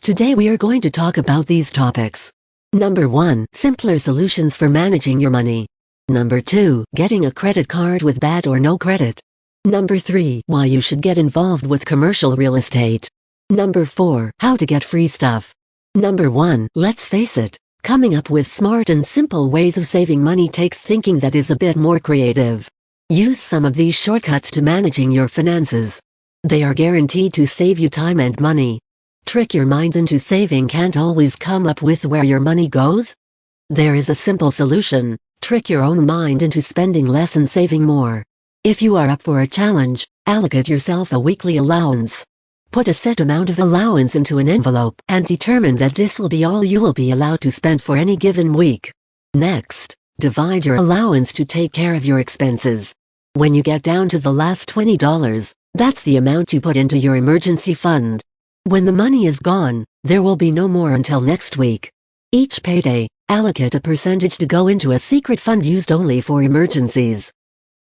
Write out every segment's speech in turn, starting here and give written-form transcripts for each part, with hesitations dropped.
Today we are going to talk about these topics. Number 1. Simpler solutions for managing your money. Number 2. Getting a credit card with bad or no credit. Number 3. Why you should get involved with commercial real estate. Number 4. How to get free stuff. Number 1. Let's face it, coming up with smart and simple ways of saving money takes thinking that is a bit more creative. Use some of these shortcuts to managing your finances. They are guaranteed to save you time and money. Trick your mind into saving. Can't always come up with where your money goes? There is a simple solution. Trick your own mind into spending less and saving more. If you are up for a challenge, allocate yourself a weekly allowance. Put a set amount of allowance into an envelope and determine that this will be all you will be allowed to spend for any given week. Next, divide your allowance to take care of your expenses. When you get down to the last $20, that's the amount you put into your emergency fund. When the money is gone, there will be no more until next week. Each payday, allocate a percentage to go into a secret fund used only for emergencies.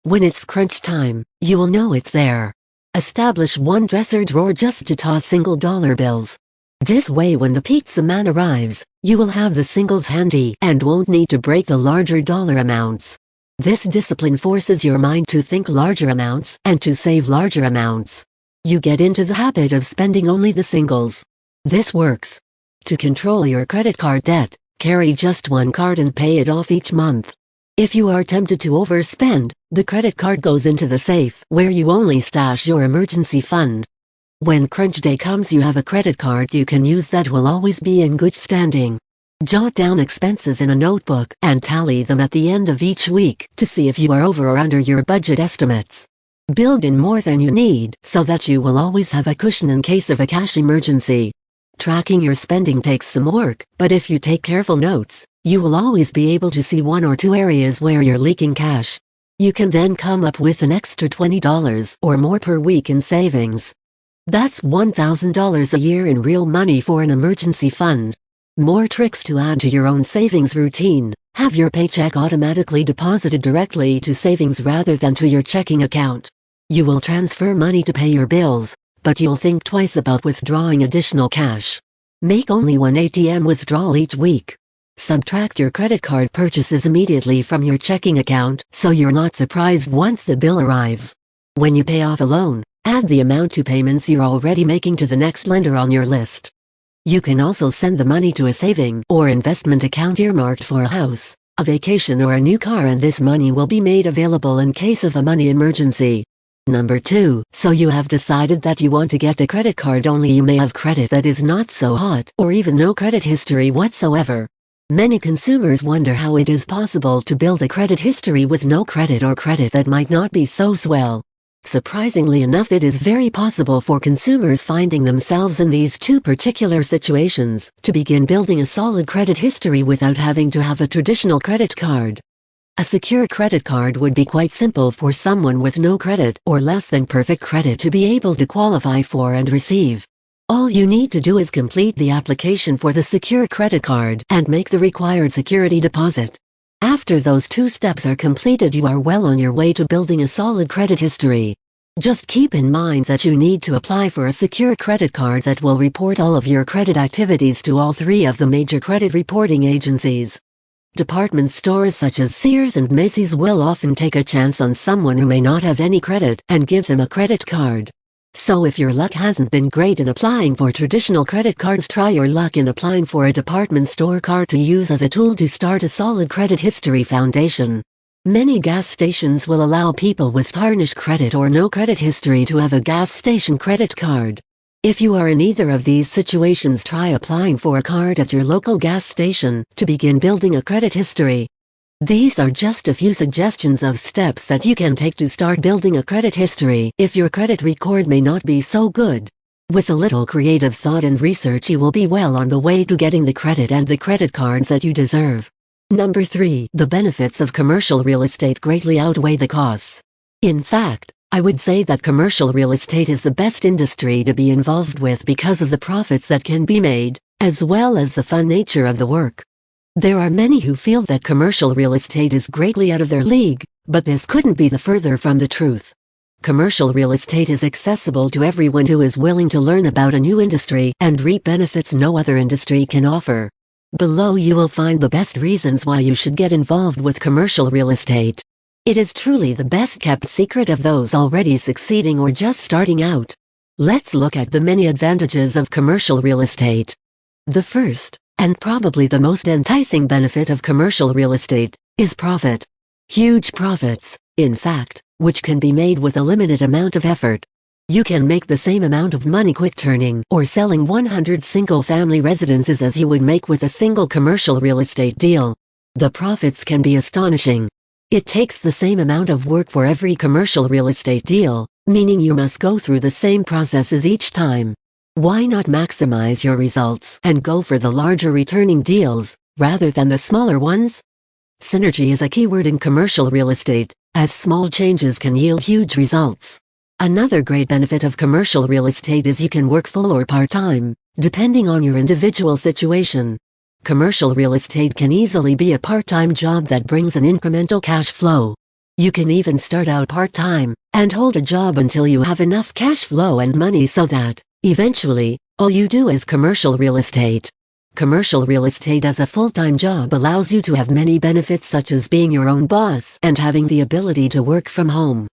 When it's crunch time, you will know it's there. Establish one dresser drawer just to toss single dollar bills. This way when the pizza man arrives, you will have the singles handy and won't need to break the larger dollar amounts. This discipline forces your mind to think larger amounts and to save larger amounts. You get into the habit of spending only the singles. This works. To control your credit card debt, carry just one card and pay it off each month. If you are tempted to overspend, the credit card goes into the safe where you only stash your emergency fund. When crunch day comes, you have a credit card you can use that will always be in good standing. Jot down expenses in a notebook and tally them at the end of each week to see if you are over or under your budget estimates. Build in more than you need so that you will always have a cushion in case of a cash emergency. Tracking your spending takes some work, but if you take careful notes, you will always be able to see 1 or 2 areas where you're leaking cash. You can then come up with an extra $20 or more per week in savings. That's $1,000 a year in real money for an emergency fund. More tricks to add to your own savings routine. Have your paycheck automatically deposited directly to savings rather than to your checking account. You will transfer money to pay your bills, but you'll think twice about withdrawing additional cash. Make only one ATM withdrawal each week. Subtract your credit card purchases immediately from your checking account so you're not surprised once the bill arrives. When you pay off a loan, add the amount to payments you're already making to the next lender on your list. You can also send the money to a saving or investment account earmarked for a house, a vacation or a new car, and this money will be made available in case of a money emergency. Number 2. So you have decided that you want to get a credit card, only you may have credit that is not so hot or even no credit history whatsoever. Many consumers wonder how it is possible to build a credit history with no credit or credit that might not be so swell. Surprisingly enough, it is very possible for consumers finding themselves in these two particular situations to begin building a solid credit history without having to have a traditional credit card. A secure credit card would be quite simple for someone with no credit or less than perfect credit to be able to qualify for and receive. All you need to do is complete the application for the secure credit card and make the required security deposit. After those 2 steps are completed, you are well on your way to building a solid credit history. Just keep in mind that you need to apply for a secure credit card that will report all of your credit activities to all 3 of the major credit reporting agencies. Department stores such as Sears and Macy's will often take a chance on someone who may not have any credit and give them a credit card. So if your luck hasn't been great in applying for traditional credit cards, try your luck in applying for a department store card to use as a tool to start a solid credit history foundation. Many gas stations will allow people with tarnished credit or no credit history to have a gas station credit card. If you are in either of these situations, try applying for a card at your local gas station to begin building a credit history. These are just a few suggestions of steps that you can take to start building a credit history if your credit record may not be so good. With a little creative thought and research, you will be well on the way to getting the credit and the credit cards that you deserve. Number 3. The benefits of commercial real estate greatly outweigh the costs. In fact, I would say that commercial real estate is the best industry to be involved with because of the profits that can be made, as well as the fun nature of the work. There are many who feel that commercial real estate is greatly out of their league, but this couldn't be the further from the truth. Commercial real estate is accessible to everyone who is willing to learn about a new industry and reap benefits no other industry can offer. Below you will find the best reasons why you should get involved with commercial real estate. It is truly the best kept secret of those already succeeding or just starting out. Let's look at the many advantages of commercial real estate. The first, and probably the most enticing benefit of commercial real estate, is profit. Huge profits, in fact, which can be made with a limited amount of effort. You can make the same amount of money quick turning or selling 100 single-family residences as you would make with a single commercial real estate deal. The profits can be astonishing. It takes the same amount of work for every commercial real estate deal, meaning you must go through the same processes each time. Why not maximize your results and go for the larger returning deals, rather than the smaller ones? Synergy is a keyword in commercial real estate, as small changes can yield huge results. Another great benefit of commercial real estate is you can work full or part-time, depending on your individual situation. Commercial real estate can easily be a part-time job that brings an incremental cash flow. You can even start out part-time, and hold a job until you have enough cash flow and money so that, eventually, all you do is commercial real estate. Commercial real estate as a full-time job allows you to have many benefits such as being your own boss and having the ability to work from home.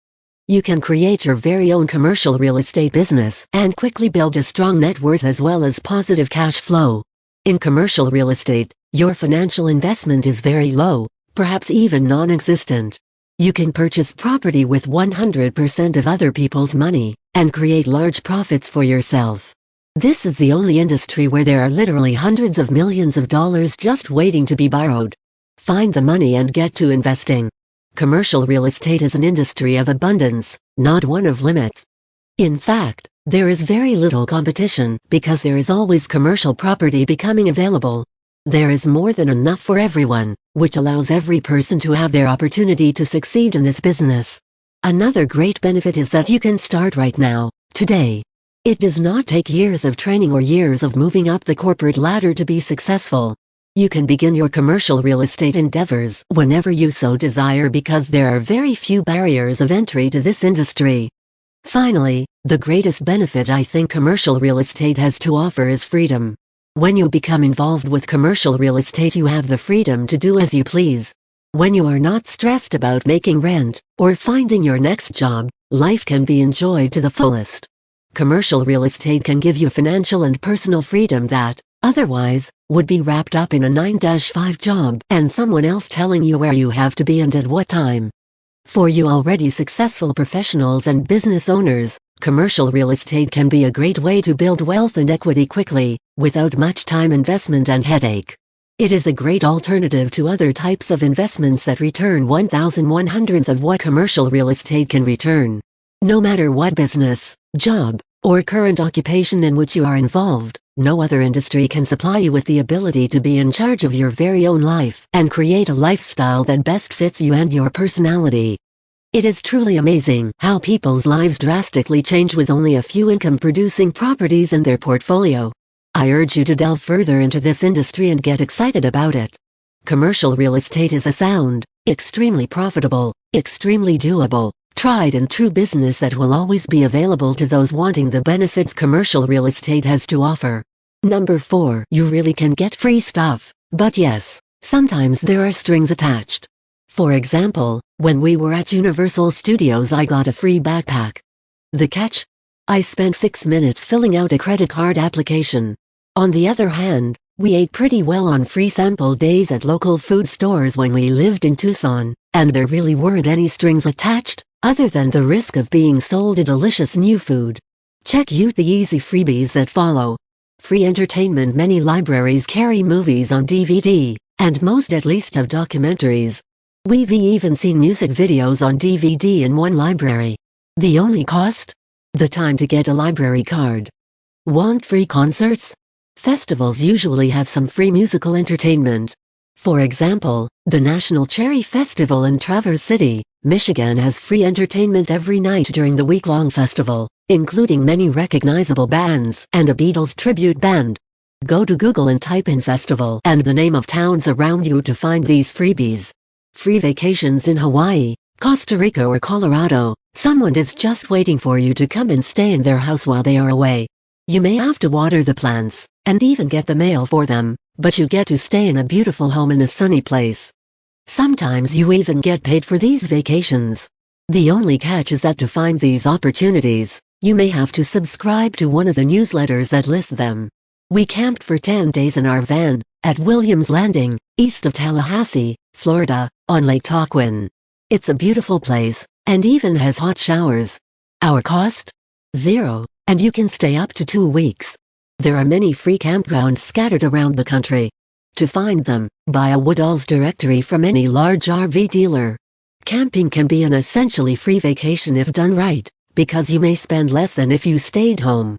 You can create your very own commercial real estate business and quickly build a strong net worth as well as positive cash flow. In commercial real estate, your financial investment is very low, perhaps even non-existent. You can purchase property with 100% of other people's money and create large profits for yourself. This is the only industry where there are literally hundreds of millions of dollars just waiting to be borrowed. Find the money and get to investing. Commercial real estate is an industry of abundance, not one of limits. In fact, there is very little competition because there is always commercial property becoming available. There is more than enough for everyone, which allows every person to have their opportunity to succeed in this business. Another great benefit is that you can start right now, today. It does not take years of training or years of moving up the corporate ladder to be successful. You can begin your commercial real estate endeavors whenever you so desire because there are very few barriers of entry to this industry. Finally, the greatest benefit I think commercial real estate has to offer is freedom. When you become involved with commercial real estate, you have the freedom to do as you please. When you are not stressed about making rent or finding your next job, life can be enjoyed to the fullest. Commercial real estate can give you financial and personal freedom that, otherwise, would be wrapped up in a 9-to-5 job and someone else telling you where you have to be and at what time. For you already successful professionals and business owners, commercial real estate can be a great way to build wealth and equity quickly, without much time investment and headache. It is a great alternative to other types of investments that return 1,100th of what commercial real estate can return. No matter what business, job, or current occupation in which you are involved, no other industry can supply you with the ability to be in charge of your very own life and create a lifestyle that best fits you and your personality. It is truly amazing how people's lives drastically change with only a few income-producing properties in their portfolio. I urge you to delve further into this industry and get excited about it. Commercial real estate is a sound, extremely profitable, extremely doable, tried and true business that will always be available to those wanting the benefits commercial real estate has to offer. Number 4. You really can get free stuff, but yes, sometimes there are strings attached. For example, when we were at Universal Studios I got a free backpack. The catch? I spent 6 minutes filling out a credit card application. On the other hand, we ate pretty well on free sample days at local food stores when we lived in Tucson, and there really weren't any strings attached, other than the risk of being sold a delicious new food. Check out the easy freebies that follow. Free entertainment. Many libraries carry movies on DVD, and most at least have documentaries. We've even seen music videos on DVD in one library. The only cost? The time to get a library card. Want free concerts? Festivals usually have some free musical entertainment. For example, the National Cherry Festival in Traverse City, Michigan has free entertainment every night during the week-long festival, including many recognizable bands and a Beatles tribute band. Go to Google and type in festival and the name of towns around you to find these freebies. Free vacations in Hawaii, Costa Rica or Colorado, Someone is just waiting for you to come and stay in their house while they are away. You may have to water the plants, and even get the mail for them, but you get to stay in a beautiful home in a sunny place. Sometimes you even get paid for these vacations. The only catch is that to find these opportunities, you may have to subscribe to one of the newsletters that list them. We camped for 10 days in our van, at Williams Landing, east of Tallahassee, Florida, on Lake Tarquin. It's a beautiful place, and even has hot showers. Our cost? $0, and you can stay up to 2 weeks. There are many free campgrounds scattered around the country. To find them, buy a Woodall's directory from any large RV dealer. Camping can be an essentially free vacation if done right, because you may spend less than if you stayed home.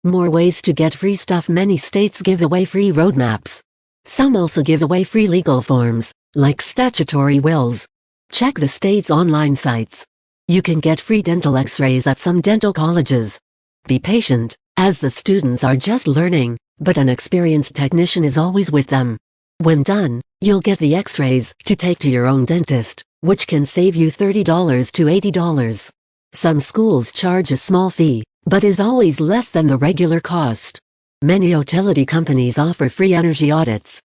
More ways to get free stuff. Many states give away free roadmaps. Some also give away free legal forms, like statutory wills. Check the state's online sites. You can get free dental x-rays at some dental colleges. Be patient, as the students are just learning, but an experienced technician is always with them. When done, you'll get the x-rays to take to your own dentist, which can save you $30 to $80. Some schools charge a small fee, but is always less than the regular cost. Many utility companies offer free energy audits.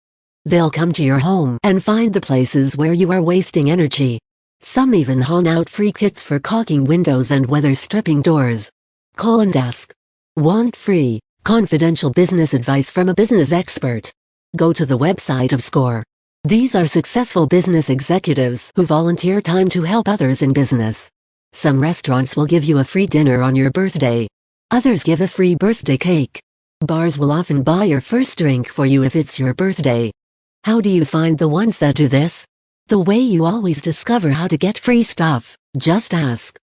They'll come to your home and find the places where you are wasting energy. Some even hand out free kits for caulking windows and weather stripping doors. Call and ask. Want free, confidential business advice from a business expert? Go to the website of SCORE. These are successful business executives who volunteer time to help others in business. Some restaurants will give you a free dinner on your birthday. Others give a free birthday cake. Bars will often buy your first drink for you if it's your birthday. How do you find the ones that do this? The way you always discover how to get free stuff, just ask.